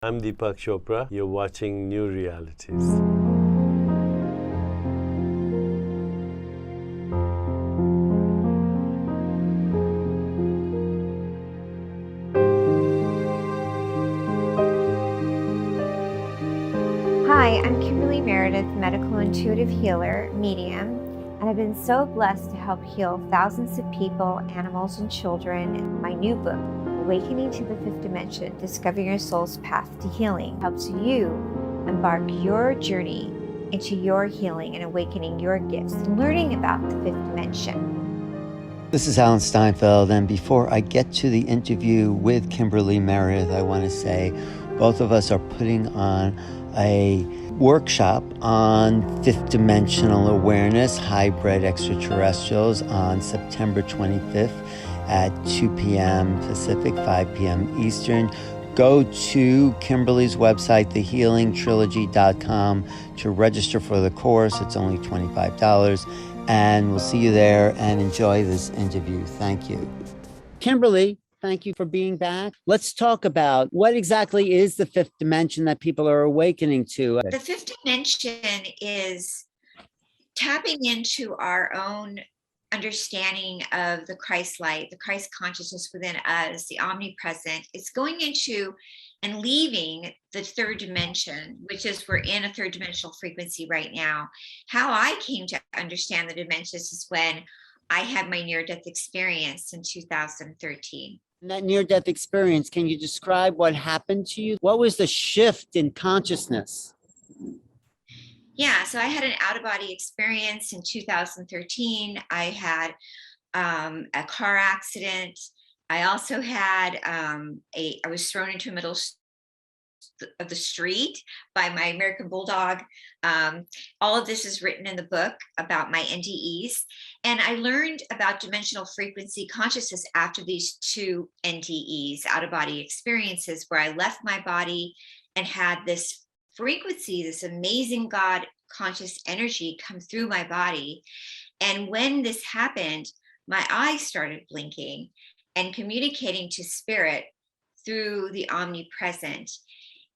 I'm Deepak Chopra. You're watching New Realities. Hi, I'm Kimberly Meredith, medical intuitive healer, medium, and I've been so blessed to help heal thousands of people, animals, and children. My new book, Awakening to the Fifth Dimension, Discovering Your Soul's Path to Healing, helps you embark your journey into your healing and awakening your gifts, learning about the fifth dimension. This is Alan Steinfeld, and before I get to the interview with Kimberly Meredith, I want to say both of us are putting on a workshop on fifth dimensional awareness, hybrid extraterrestrials, on September 25th at 2 p.m. Pacific, 5 p.m. Eastern. Go to Kimberly's website, thehealingtrilogy.com, to register for the course. It's only $25. And we'll see you there, and enjoy this interview. Thank you. Kimberly, thank you for being back. Let's talk about what exactly is the fifth dimension that people are awakening to. The fifth dimension is tapping into our own understanding of the Christ light, the Christ consciousness within us, the omnipresent. It's going into and leaving the third dimension, which is we're in a third dimensional frequency right now. How I came to understand the dimensions is when I had my near-death experience in 2013. That near-death experience, can you describe what happened to you? What was the shift in consciousness? Yeah, so I had an out-of-body experience in 2013. I had a car accident. I also had I was thrown into the middle of the street by my American Bulldog. All of this is written in the book about my NDEs. And I learned about dimensional frequency consciousness after these two NDEs, out-of-body experiences, where I left my body and had this frequency, this amazing God conscious energy come through my body. And when this happened, my eyes started blinking and communicating to spirit through the omnipresent.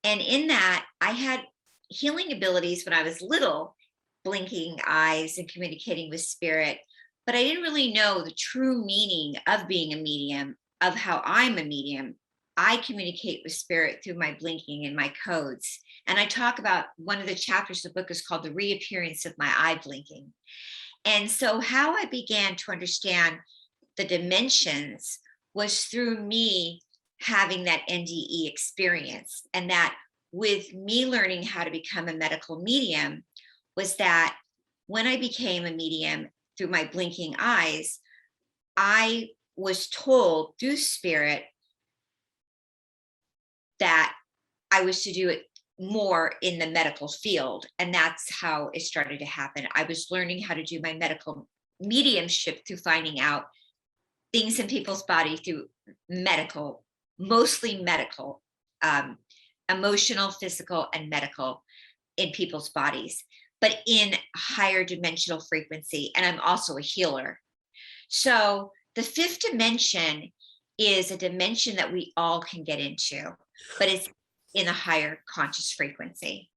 And in that, I had healing abilities when I was little, blinking eyes and communicating with spirit, but I didn't really know the true meaning of being a medium, of how I'm a medium. I communicate with spirit through my blinking and my codes. And I talk about, one of the chapters of the book is called The Reappearance of My Eye Blinking. And so how I began to understand the dimensions was through me having that NDE experience. And that with me learning how to become a medical medium was that when I became a medium through my blinking eyes, I was told through spirit that I was to do it more in the medical field. And that's how it started to happen. I was learning how to do my medical mediumship through finding out things in people's body through medical, mostly medical, emotional, physical, and medical in people's bodies, but in higher dimensional frequency. And I'm also a healer. So the fifth dimension is a dimension that we all can get into, but it's in a higher conscious frequency.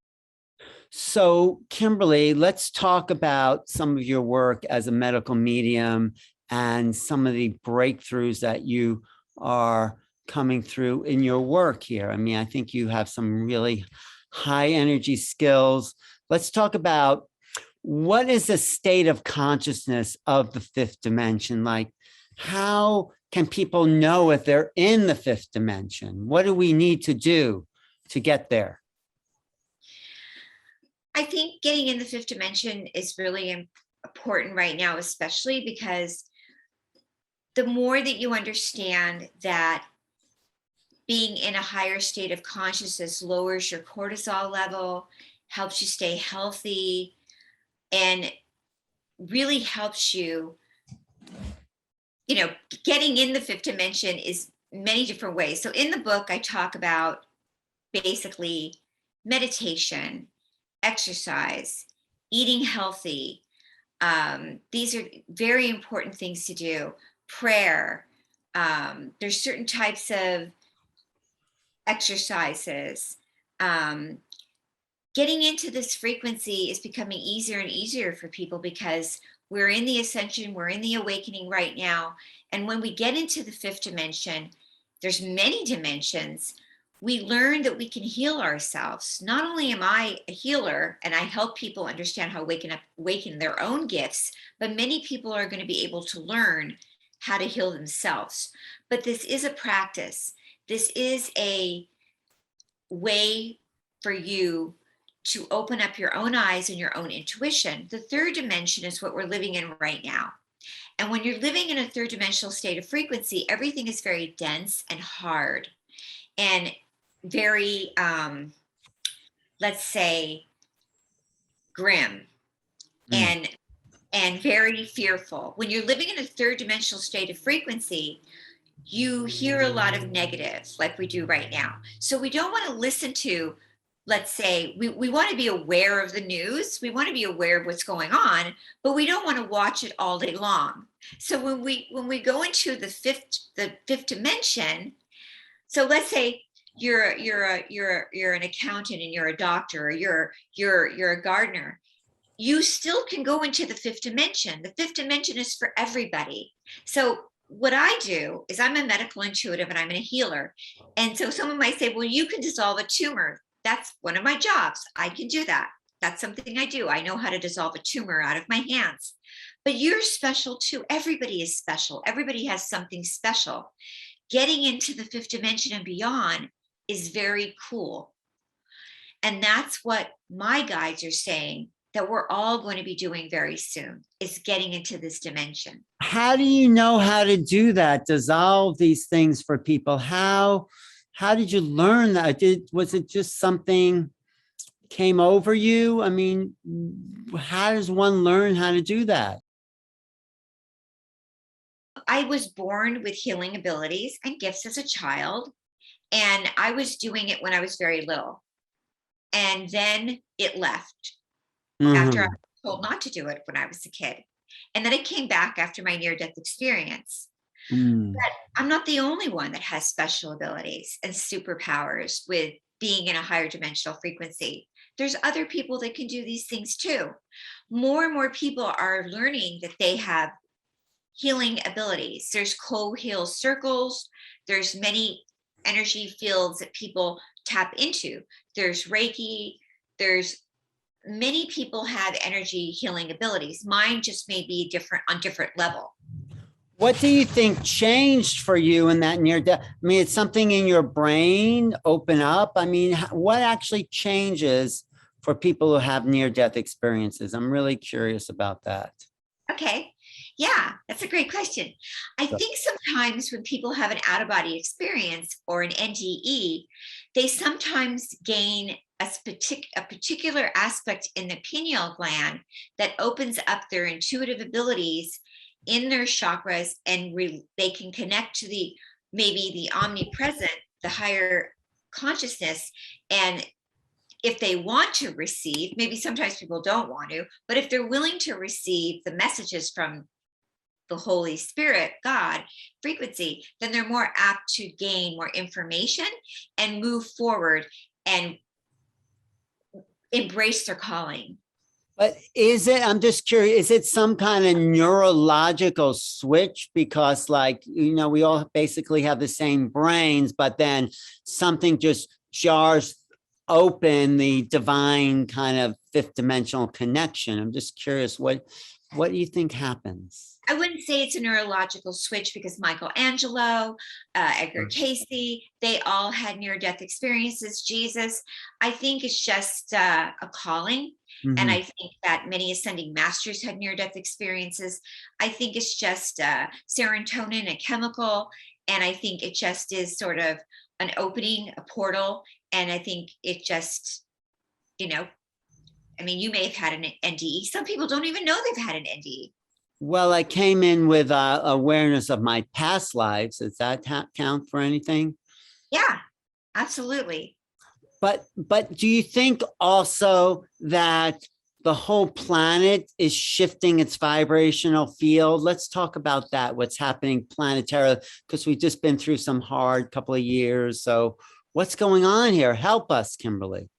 So, Kimberly, let's talk about some of your work as a medical medium and some of the breakthroughs that you are coming through in your work here. I mean, I think you have some really high energy skills. Let's talk about, what is the state of consciousness of the fifth dimension? Like, how can people know if they're in the fifth dimension? What do we need to do to get there? I think getting in the fifth dimension is really important right now, especially because the more that you understand that being in a higher state of consciousness lowers your cortisol level, helps you stay healthy, and really helps you, getting in the fifth dimension is many different ways. So in the book, I talk about basically meditation, exercise, eating healthy. These are very important things to do. Prayer. There's certain types of exercises. Getting into this frequency is becoming easier and easier for people because we're in the ascension, we're in the awakening right now. And when we get into the fifth dimension, there's many dimensions. We learn that we can heal ourselves. Not only am I a healer and I help people understand how awaken their own gifts, but many people are going to be able to learn how to heal themselves. But this is a practice. This is a way for you to open up your own eyes and your own intuition. The third dimension is what we're living in right now. And when you're living in a third dimensional state of frequency, everything is very dense and hard and very, let's say, grim and very fearful. When you're living in a third dimensional state of frequency, you hear a lot of negative, like we do right now. So we don't want to listen to, let's say, we want to be aware of the news. We want to be aware of what's going on, but we don't want to watch it all day long. So when we go into the fifth dimension, so let's say you're an accountant and you're a doctor, or you're a gardener. You still can go into the fifth dimension. The fifth dimension is for everybody. So what I do is I'm a medical intuitive and I'm a healer. And so someone might say, well, you can dissolve a tumor. That's one of my jobs. I can do that. That's something I do. I know how to dissolve a tumor out of my hands. But you're special too. Everybody is special. Everybody has something special. Getting into the fifth dimension and beyond is very cool. And that's what my guides are saying that we're all going to be doing very soon, is getting into this dimension. How do you know how to do that? Dissolve these things for people. How did you learn that? Was it just something came over you? I mean, how does one learn how to do that? I was born with healing abilities and gifts as a child, and I was doing it when I was very little. And then it left after I was told not to do it when I was a kid. And then it came back after my near-death experience. But I'm not the only one that has special abilities and superpowers with being in a higher dimensional frequency. There's other people that can do these things too. More and more people are learning that they have healing abilities. There's co-heal circles. There's many energy fields that people tap into. There's Reiki. There's many people have energy healing abilities. Mine just may be different on different level. What do you think changed for you in that near death? I mean, it's something in your brain open up. I mean, what actually changes for people who have near-death experiences? I'm really curious about that. Okay. Yeah, that's a great question. I think sometimes when people have an out-of-body experience or an NDE, they sometimes gain a particular aspect in the pineal gland that opens up their intuitive abilities in their chakras, and they can connect to maybe the omnipresent, the higher consciousness. And if they want to receive, maybe sometimes people don't want to, but if they're willing to receive the messages from the Holy Spirit, God, frequency, then they're more apt to gain more information and move forward and embrace their calling. But I'm just curious, is it some kind of neurological switch? Because we all basically have the same brains, but then something just jars open the divine kind of fifth dimensional connection. I'm just curious, what do you think happens? I wouldn't say it's a neurological switch, because Michelangelo, Edgar Cayce, they all had near-death experiences. Jesus, I think it's just a calling. Mm-hmm. And I think that many ascending masters had near-death experiences. I think it's just serotonin, a chemical. And I think it just is sort of an opening, a portal. And I think it just, you may have had an NDE. Some people don't even know they've had an NDE. Well, I came in with awareness of my past lives. Does that count for anything? Yeah, absolutely. But do you think also that the whole planet is shifting its vibrational field? Let's talk about that, what's happening planetarily, because we've just been through some hard couple of years. So What's going on here? Help us, Kimberly.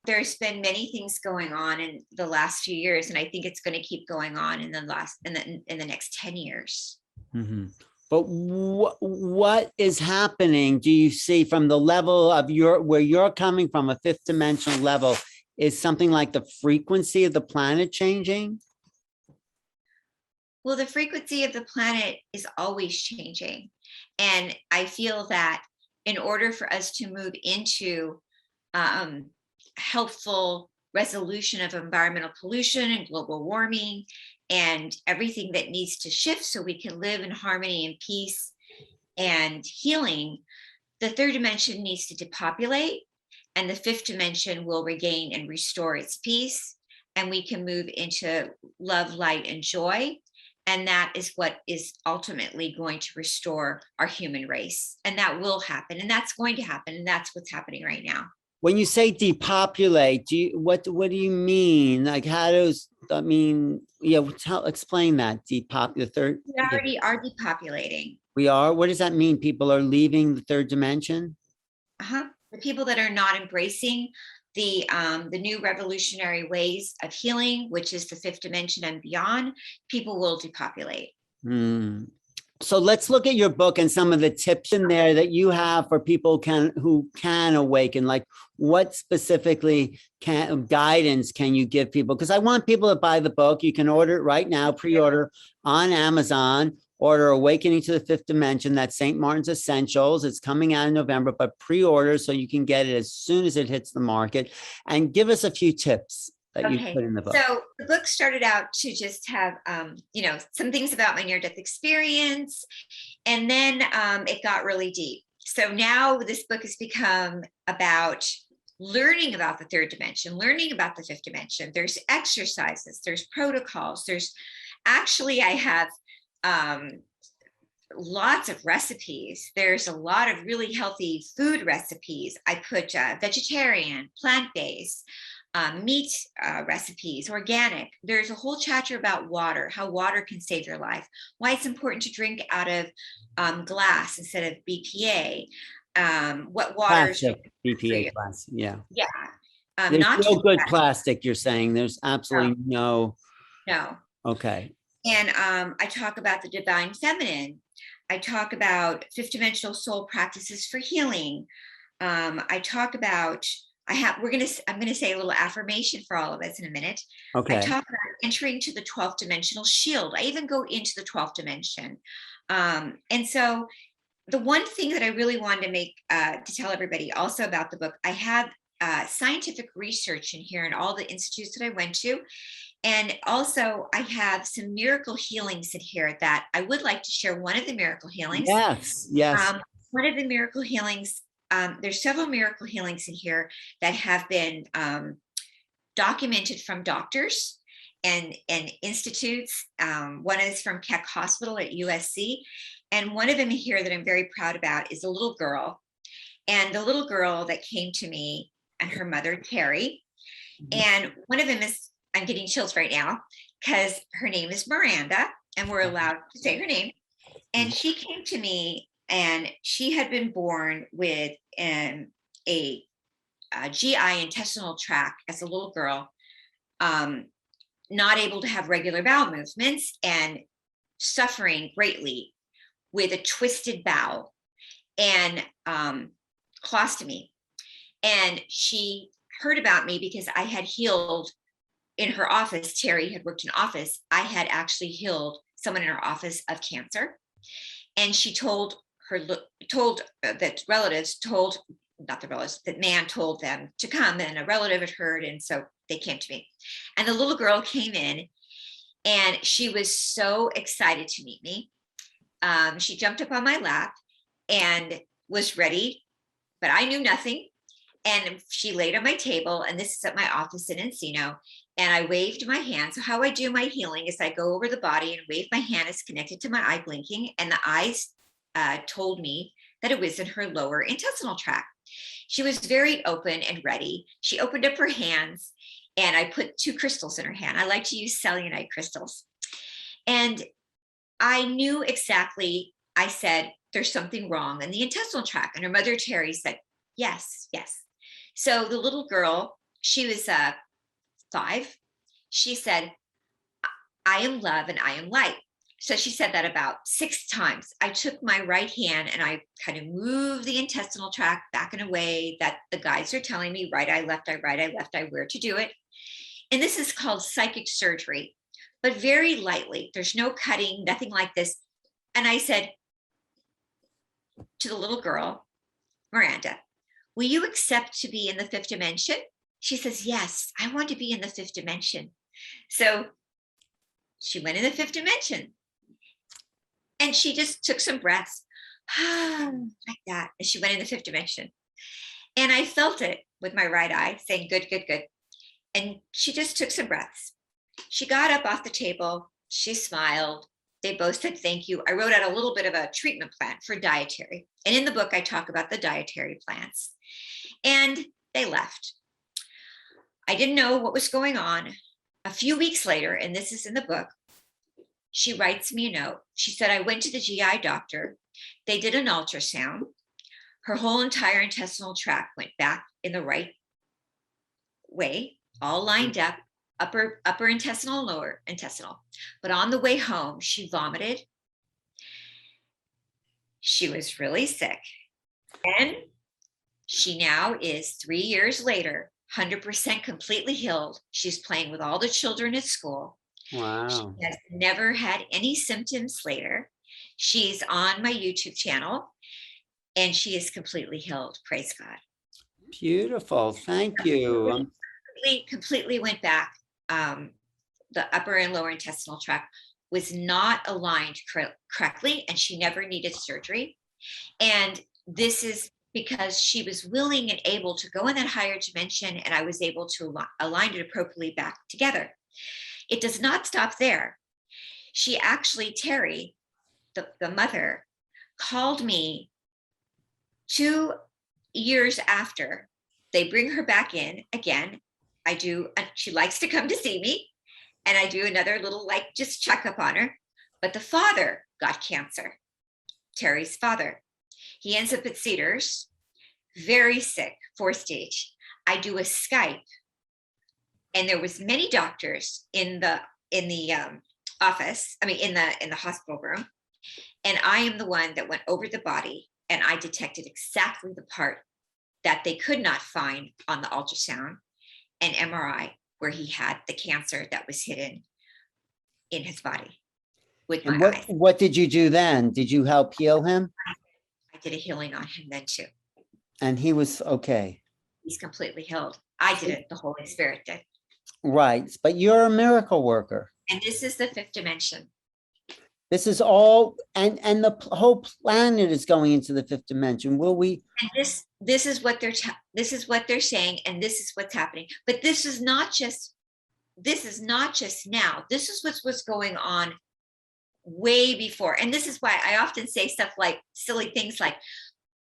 There's been many things going on in the last few years, and I think it's going to keep going on in the next 10 years. Mm-hmm. But what is happening? Do you see from the level of where you're coming from, a fifth dimensional level, is something like the frequency of the planet changing? Well, the frequency of the planet is always changing. And I feel that in order for us to move into helpful resolution of environmental pollution and global warming and everything that needs to shift so we can live in harmony and peace and healing, the third dimension needs to depopulate, and the fifth dimension will regain and restore its peace, and we can move into love, light, and joy. And that is what is ultimately going to restore our human race. And that will happen, and that's going to happen, and that's what's happening right now. When you say depopulate, what do you mean? Like, how does that mean? Yeah, explain that. Depopulate. We already are depopulating. We are. What does that mean? People are leaving the third dimension? The people that are not embracing the new revolutionary ways of healing, which is the fifth dimension and beyond, people will depopulate. So let's look at your book and some of the tips in there that you have for people who can awaken. Like, what specifically guidance can you give people? Because I want people to buy the book. You can order it right now, pre-order on Amazon. Order Awakening to the Fifth Dimension. That's St. Martin's Essentials. It's coming out in November, but pre-order so you can get it as soon as it hits the market. And give us a few tips that you put in the book. So the book started out to just have, some things about my near-death experience. And then it got really deep. So now this book has become about learning about the third dimension, learning about the fifth dimension. There's exercises, there's protocols. I have lots of recipes. There's a lot of really healthy food recipes. I put vegetarian, plant-based, meat recipes, organic. There's a whole chapter about water, how water can save your life, why it's important to drink out of glass instead of BPA, what water BPA glass. Yeah. There's no good plastic, you're saying. There's absolutely no. Okay. And I talk about the divine feminine. I talk about fifth dimensional soul practices for healing. I talk about, I'm going to say a little affirmation for all of us in a minute. Okay. I talk about entering to the 12th dimensional shield. I even go into the 12th dimension. And so the one thing that I really wanted to make, to tell everybody also about the book, I have scientific research in here and all the institutes that I went to. And also I have some miracle healings in here that I would like to share. One of the miracle healings. Yes. One of the miracle healings, there's several miracle healings in here that have been documented from doctors and institutes. One is from Keck Hospital at USC. And one of them here that I'm very proud about is a little girl. And the little girl that came to me and her mother, Terry. And one of them is, I'm getting chills right now because her name is Miranda and we're allowed to say her name. And she came to me and she had been born with a GI intestinal tract as a little girl, not able to have regular bowel movements and suffering greatly with a twisted bowel and colostomy. And she heard about me because I had healed in her office. Terry had worked in the office of cancer. And she told that relatives told, not the relatives, that man told them to come, and a relative had heard. And so they came to me. And the little girl came in and she was so excited to meet me. She jumped up on my lap and was ready, but I knew nothing. And she laid on my table, and this is at my office in Encino, and I waved my hand. So how I do my healing is I go over the body and wave my hand. It's connected to my eye blinking, and the eyes told me that it was in her lower intestinal tract. She was very open and ready. She opened up her hands, and I put 2 crystals in her hand. I like to use selenite crystals. And I knew exactly, I said, there's something wrong in the intestinal tract. And her mother, Terry, said, Yes, yes. So the little girl, she was 5. She said, I am love and I am light. So she said that about 6 times. I took my right hand and I kind of moved the intestinal tract back in a way that the guides are telling me, right eye, left eye, right eye, left eye, where to do it. And this is called psychic surgery, but very lightly. There's no cutting, nothing like this. And I said to the little girl, Miranda, will you accept to be in the 5th dimension? She says, yes, I want to be in the 5th dimension. So she went in the 5th dimension and she just took some breaths like that. And she went in the 5th dimension. And I felt it with my right eye saying, good, good, good. And she just took some breaths. She got up off the table. She smiled. They both said thank you. I wrote out a little bit of a treatment plan for dietary. And in the book, I talk about the dietary plans. And they left. I didn't know what was going on. A few weeks later, and this is in the book, she writes me a note. She said, I went to the GI doctor. They did an ultrasound. Her whole entire intestinal tract went back in the right way, all lined up, upper intestinal, lower intestinal. But on the way home, she vomited. She was really sick. And she now is 3 years later, 100% completely healed. She's playing with all the children at school. Wow. She has never had any symptoms later. She's on my YouTube channel and she is completely healed. Praise God. Beautiful. Thank you. Completely went back. The upper and lower intestinal tract was not aligned correctly, and she never needed surgery. And this is because she was willing and able to go in that higher dimension, and I was able to align it appropriately back together. It does not stop there. She actually, Terry, the mother, called me 2 years after. They bring her back in again. She likes to come to see me, and I do another little just checkup on her. But the father got cancer, Terry's father. He ends up at Cedars, very sick, 4th stage. I do a Skype, and there was many doctors in the office. I mean, in the hospital room, and I am the one that went over the body, and I detected exactly the part that they could not find on the ultrasound and MRI, where he had the cancer that was hidden in his body with my eyes. What did you do then? Did you help heal him? I did a healing on him then too. And he was okay. He's completely healed. I did it. The Holy Spirit did. Right. But you're a miracle worker. And this is the 5th dimension. This is all, and the whole planet is going into the 5th dimension. Will we? And this is what they're saying, and this is what's happening. But this is not just now. This is what's going on way before. And this is why I often say stuff like silly things like,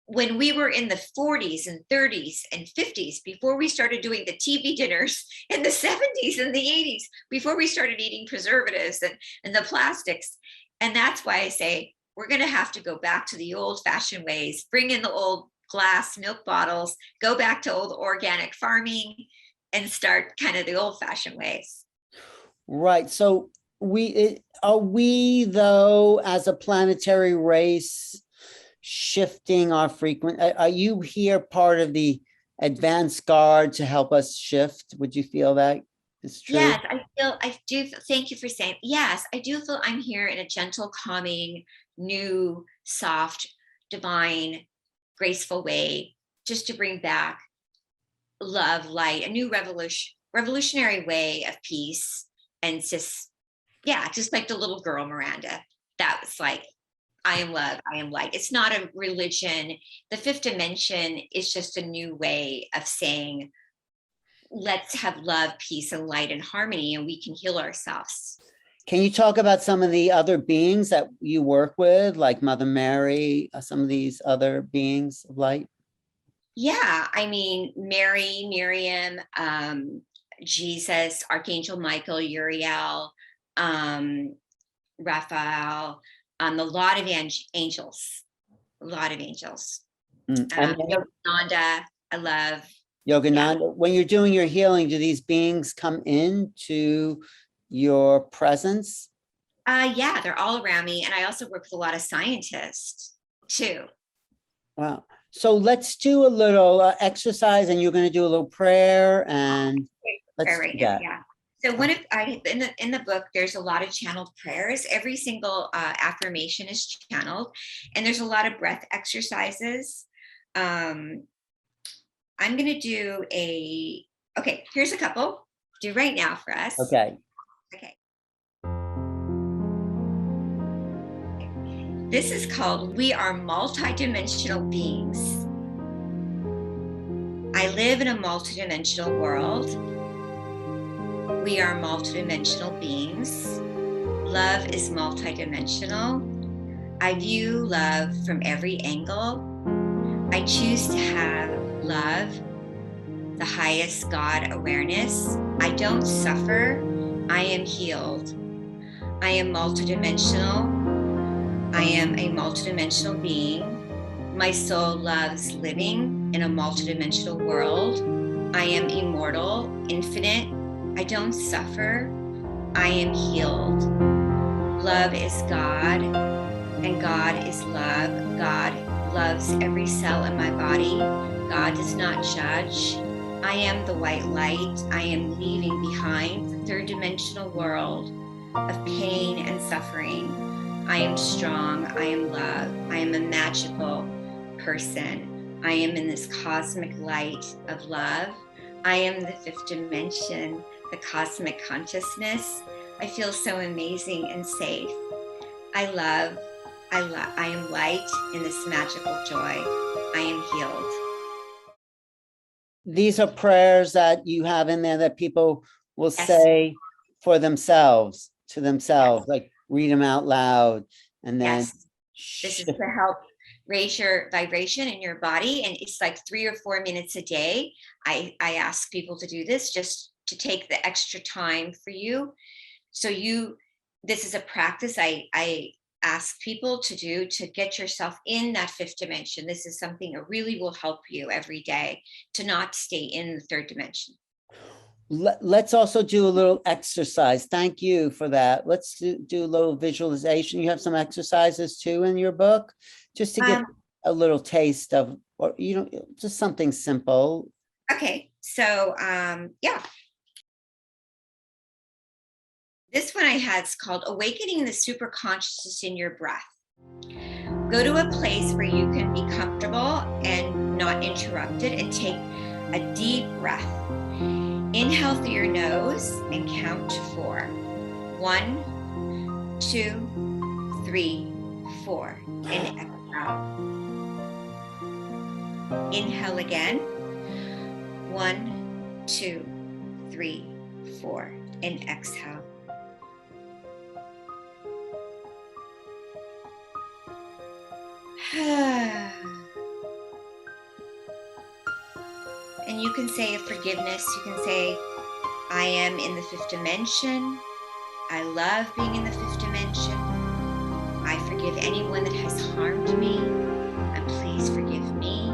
when we were in the 40s and 30s and 50s, before we started doing the TV dinners in the 70s and the 80s, before we started eating preservatives and the plastics. And that's why I say we're going to have to go back to the old fashioned ways, bring in the old glass milk bottles, go back to old organic farming, and start kind of the old fashioned ways. Right. So are we though, as a planetary race, shifting our frequency? Are you here part of the advanced guard to help us shift? Would you feel that is true? Yes, I do. Thank you for saying. Yes, I do feel I'm here in a gentle, calming, new, soft, divine, graceful way, just to bring back love, light, a new revolutionary way of peace. And just like the little girl, Miranda, that was like, I am love, I am light. It's not a religion. The 5th dimension is just a new way of saying, let's have love, peace, and light and harmony, and we can heal ourselves. Can you talk about some of the other beings that you work with, like Mother Mary, some of these other beings of light? Yeah, I mean, Mary, Miriam, Jesus, Archangel Michael, Uriel, Raphael, a lot of angels, And then, Yogananda, I love. Yogananda, when you're doing your healing, do these beings come into your presence? Yeah, they're all around me. And I also work with a lot of scientists too. Wow. So let's do a little exercise, and you're going to do a little prayer, and let's right do now, that. yeah. So one of in the book, there's a lot of channeled prayers. Every single affirmation is channeled, and there's a lot of breath exercises. I'm gonna do okay, here's a couple. Do right now for us. Okay. Okay. This is called We Are Multidimensional Beings. I live in a multidimensional world. We are multidimensional beings. Love is multidimensional. I view love from every angle. I choose to have love, the highest God awareness. I don't suffer. I am healed. I am multidimensional. I am a multidimensional being. My soul loves living in a multidimensional world. I am immortal, infinite. I don't suffer. I am healed. Love is God, and God is love. God loves every cell in my body. God does not judge. I am the white light. I am leaving behind the third dimensional world of pain and suffering. I am strong. I am love. I am a magical person. I am in this cosmic light of love. I am the fifth dimension, the cosmic consciousness. I feel so amazing and safe. I am light in this magical joy. I am healed. These are prayers that you have in there that people will Yes. say for themselves, to themselves, yes. Like read them out loud. And then yes. This is to help raise your vibration in your body. And it's like 3 or 4 minutes a day. I ask people to do this just to take the extra time for you. So this is a practice I ask people to do to get yourself in that fifth dimension. This is something that really will help you every day to not stay in the third dimension. Let's also do a little exercise. Thank you for that. Let's do a little visualization. You have some exercises too in your book, just to get a little taste of, or just something simple. Okay, so yeah. This one I had is called Awakening the Super Consciousness in Your Breath. Go to a place where you can be comfortable and not interrupted, and take a deep breath. Inhale through your nose and count to 4. 1, 2, 3, 4. And exhale. Inhale again. 1, 2, 3, 4. And exhale. And you can say a forgiveness. You can say, I am in the fifth dimension. I love being in the fifth dimension. I forgive anyone that has harmed me. And please forgive me.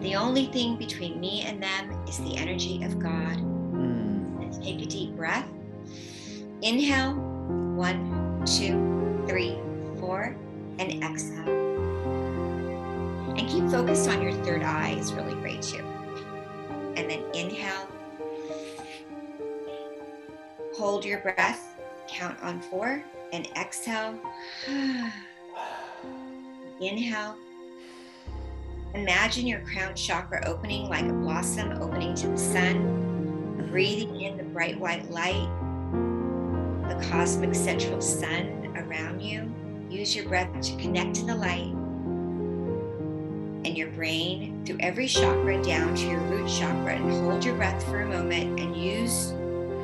The only thing between me and them is the energy of God. And take a deep breath. Inhale. 1, 2, 3, 4. And exhale. And keep focused on your third eye is really great too. And then inhale. Hold your breath, count on 4, and exhale. Inhale. Imagine your crown chakra opening like a blossom opening to the sun. Breathing in the bright white light, the cosmic central sun around you. Use your breath to connect to the light and your brain through every chakra down to your root chakra, and hold your breath for a moment and use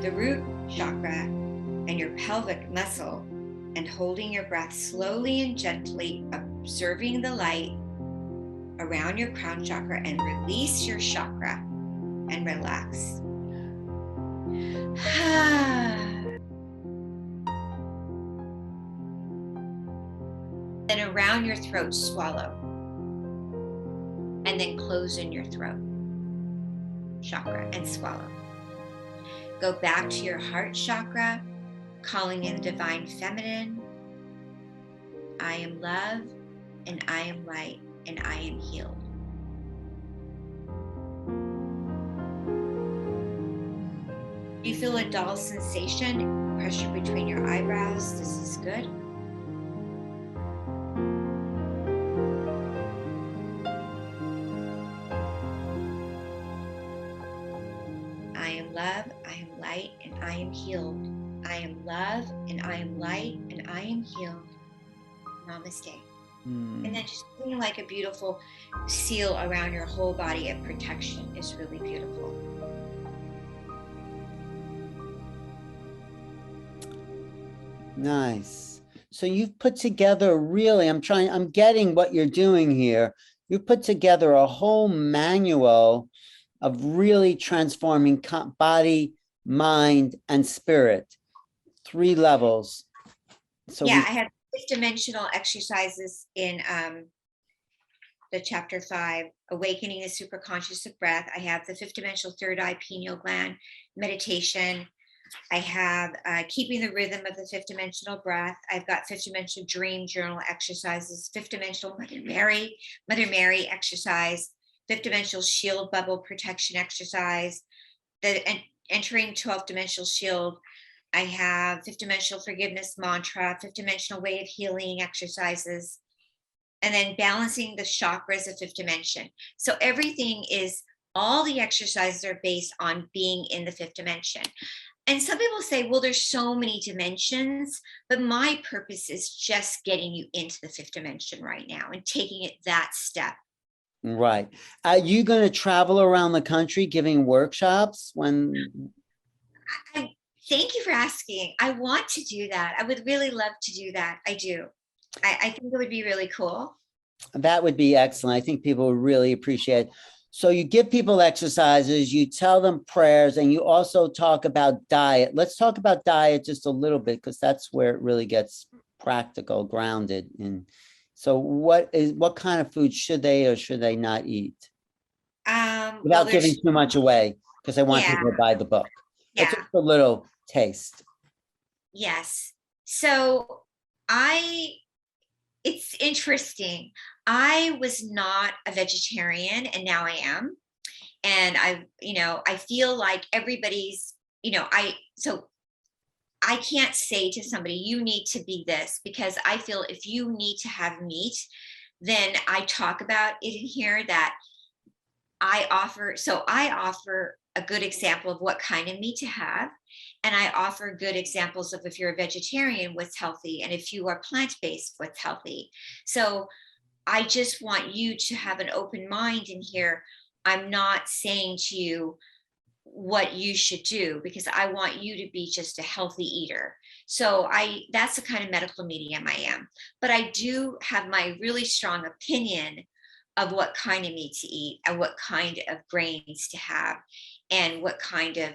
the root chakra and your pelvic muscle, and holding your breath slowly and gently, observing the light around your crown chakra, and release your chakra and relax. Then around your throat, swallow. and then close in your throat chakra and swallow. Go back to your heart chakra, calling in the divine feminine. I am love, and I am light, and I am healed. You feel a dull sensation, pressure between your eyebrows. This is good. I am love, I am light, and I am healed. I am love, and I am light, and I am healed. Namaste. And then just feeling like a beautiful seal around your whole body of protection is really beautiful. Nice. So you've put together really, I'm getting what you're doing here. You put together a whole manual of really transforming body, mind, and spirit. 3 levels. So yeah, I have 5th-dimensional exercises in the chapter 5, Awakening the Superconscious of Breath. I have the 5th-dimensional third eye pineal gland meditation. I have keeping the rhythm of the 5th-dimensional breath. I've got 5th-dimensional dream journal exercises, 5th-dimensional Mother Mary exercise, 5th-dimensional shield bubble protection exercise, the entering 12th-dimensional shield. I have 5th-dimensional forgiveness mantra, 5th-dimensional way of healing exercises, and then balancing the chakras of 5th dimension. So everything is, all the exercises are based on being in the 5th dimension. And some people say, well, there's so many dimensions, but my purpose is just getting you into the 5th dimension right now and taking it that step. Right. Are you going to travel around the country giving workshops when? Thank you for asking. I want to do that. I would really love to do that. I do. I think it would be really cool. That would be excellent. I think people would really appreciate it. So you give people exercises, you tell them prayers, and you also talk about diet. Let's talk about diet just a little bit, because that's where it really gets practical, grounded in. So what kind of food should they or should they not eat? Without giving too much away, because I want people to buy the book. Yeah. But just a little taste. Yes. So it's interesting. I was not a vegetarian, and now I am. And I feel like everybody's, I can't say to somebody, you need to be this, because I feel if you need to have meat, then I talk about it in here that I offer a good example of what kind of meat to have. And I offer good examples of, if you're a vegetarian, what's healthy, and if you are plant-based, what's healthy. So I just want you to have an open mind in here. I'm not saying to you what you should do, because I want you to be just a healthy eater. So that's the kind of medical medium I am. But I do have my really strong opinion of what kind of meat to eat, and what kind of grains to have, and what kind of,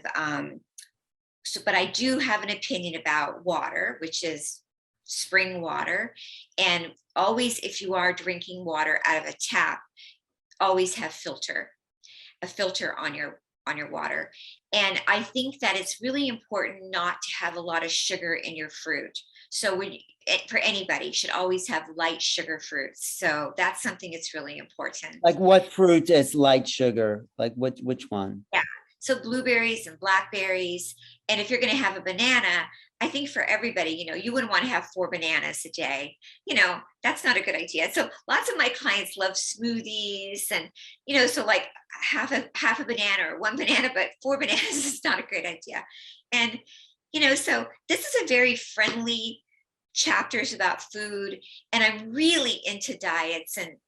but I do have an opinion about water, which is spring water. And always, if you are drinking water out of a tap, always have a filter on your water. And I think that it's really important not to have a lot of sugar in your fruit. So for anybody, you should always have light sugar fruits. So that's something that's really important. Like what fruit is light sugar? Like which one? Yeah. So blueberries and blackberries. And if you're going to have a banana, I think for everybody, you wouldn't want to have 4 bananas a day. That's not a good idea. So lots of my clients love smoothies, and, so like half a banana or 1 banana, but 4 bananas is not a great idea. And, so this is a very friendly chapters about food, and I'm really into diets, and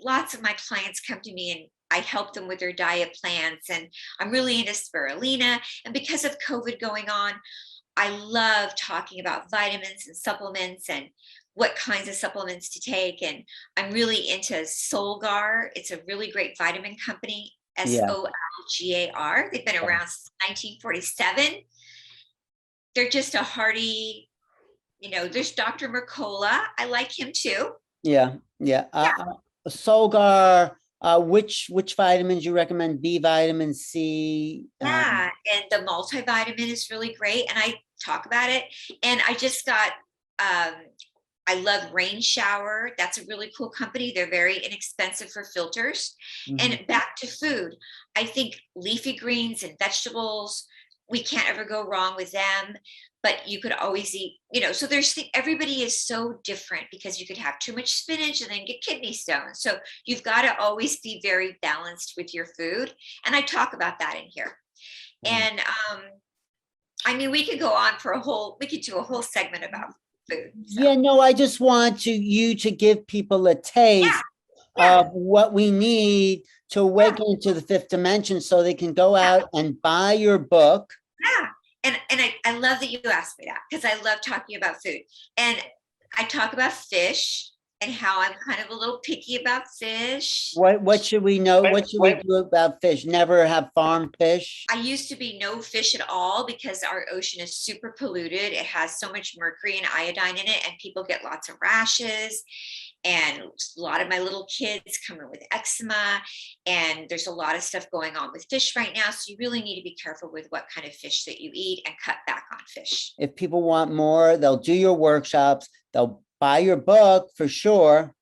lots of my clients come to me and I help them with their diet plans, and I'm really into spirulina. And because of COVID going on, I love talking about vitamins and supplements and what kinds of supplements to take. And I'm really into Solgar. It's a really great vitamin company, Solgar. They've been around since 1947. They're just a hearty, there's Dr. Mercola. I like him too. Yeah. Solgar, Which vitamins you recommend? B vitamin C. Yeah, and the multivitamin is really great, and I talk about it. And I just got, I love Rain Shower. That's a really cool company. They're very inexpensive for filters. And back to food, I think leafy greens and vegetables, we can't ever go wrong with them. But you could always eat, so everybody is so different, because you could have too much spinach and then get kidney stones. So you've got to always be very balanced with your food. And I talk about that in here. And I mean, we could do a whole segment about food. So. Yeah, no, I just want you to give people a taste of what we need to awaken into the fifth dimension, so they can go out and buy your book. Yeah. And I love that you asked me that, because I love talking about food. And I talk about fish and how I'm kind of a little picky about fish. What should we know? What should we do about fish? Never have farm fish? I used to be no fish at all, because our ocean is super polluted. It has so much mercury and iodine in it, and people get lots of rashes. And a lot of my little kids come in with eczema, and there's a lot of stuff going on with fish right now. So you really need to be careful with what kind of fish that you eat, and cut back on fish. If people want more, they'll do your workshops. They'll buy your book for sure.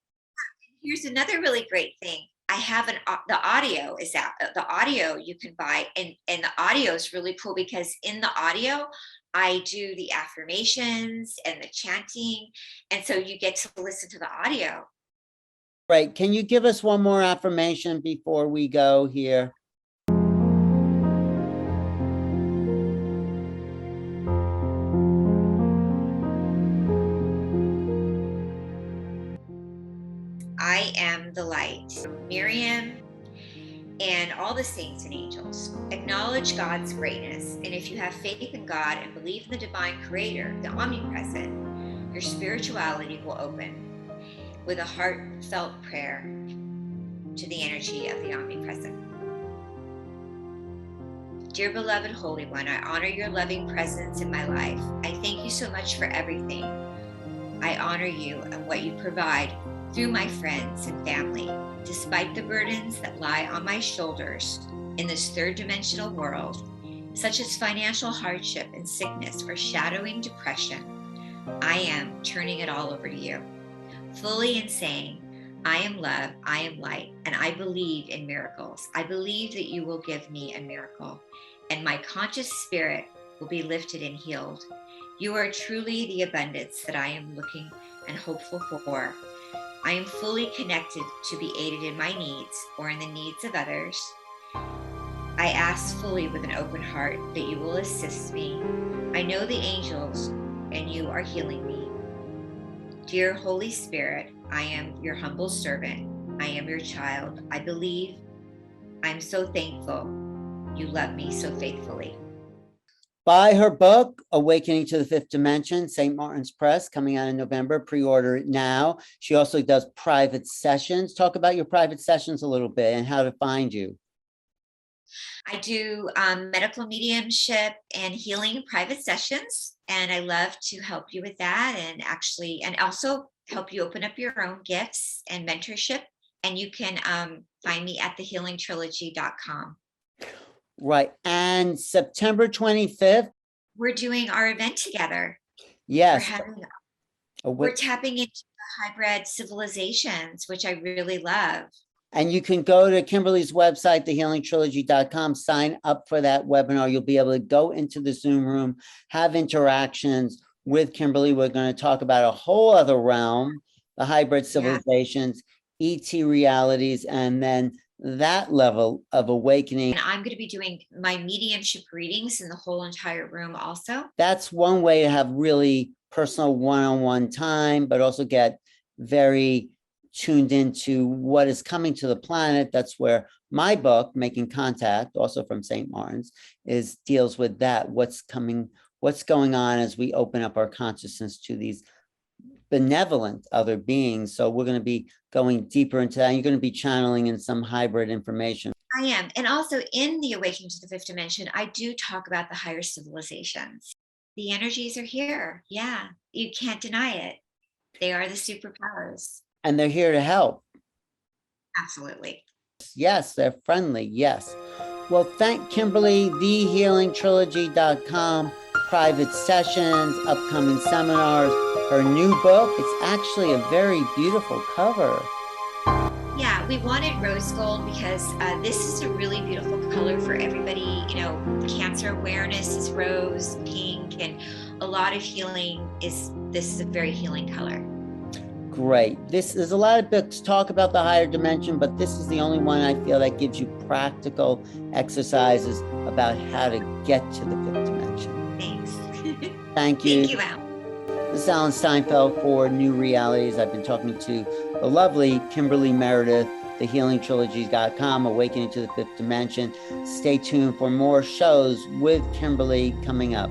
Here's another really great thing. I have the audio is out. The audio you can buy, and the audio is really cool, because in the audio, I do the affirmations and the chanting. And so you get to listen to the audio. Right. Can you give us one more affirmation before we go here? I am the light. Miriam and all the saints and angels, acknowledge God's greatness. And if you have faith in God and believe in the divine creator, the omnipresent, your spirituality will open with a heartfelt prayer to the energy of the omnipresent. Dear beloved Holy One, I honor your loving presence in my life. I thank you so much for everything. I honor you and what you provide through my friends and family. Despite the burdens that lie on my shoulders in this third dimensional world, such as financial hardship and sickness or shadowing depression, I am turning it all over to you, fully and saying, I am love, I am light, and I believe in miracles. I believe that you will give me a miracle, and my conscious spirit will be lifted and healed. You are truly the abundance that I am looking and hopeful for. I am fully connected to be aided in my needs or in the needs of others. I ask fully with an open heart that you will assist me. I know the angels and you are healing me. Dear Holy Spirit, I am your humble servant. I am your child. I believe. I'm so thankful. You love me so faithfully. Buy her book, Awakening to the Fifth Dimension, St. Martin's Press, coming out in November. Pre-order it now. She also does private sessions. Talk about your private sessions a little bit and how to find you. I do medical mediumship and healing private sessions, and I love to help you with that, and also help you open up your own gifts and mentorship. And you can find me at thehealingtrilogy.com. Right. And September 25th. We're doing our event together. Yes. We're tapping into the hybrid civilizations, which I really love. And you can go to Kimberly's website, thehealingtrilogy.com, sign up for that webinar. You'll be able to go into the Zoom room, have interactions with Kimberly. We're going to talk about a whole other realm, the hybrid civilizations, ET realities, and then that level of awakening. And I'm going to be doing my mediumship readings in the whole entire room also. That's one way to have really personal one-on-one time, but also get very tuned into what is coming to the planet. That's where my book, Making Contact, also from St. Martin's, deals with that. What's going on as we open up our consciousness to these benevolent other beings. So we're going to be going deeper into that. You're going to be channeling in some hybrid information. I am. And also in the Awakening to the Fifth Dimension, I do talk about the higher civilizations. The energies are here. Yeah, you can't deny it. They are the superpowers. And they're here to help. Absolutely. Yes, they're friendly. Yes. Well, thank Kimberly, thehealingtrilogy.com, private sessions, upcoming seminars, her new book. It's actually a very beautiful cover. Yeah, we wanted rose gold because this is a really beautiful color for everybody. You know, cancer awareness is rose, pink, and a lot of healing this is a very healing color. Great. There's a lot of books talk about the higher dimension, but this is the only one I feel that gives you practical exercises about how to get to the fifth dimension. Thanks. Thank you. Thank you, Al. This is Alan Steinfeld for New Realities. I've been talking to the lovely Kimberly Meredith, thehealingtrilogy.com, Awakening to the Fifth Dimension. Stay tuned for more shows with Kimberly coming up.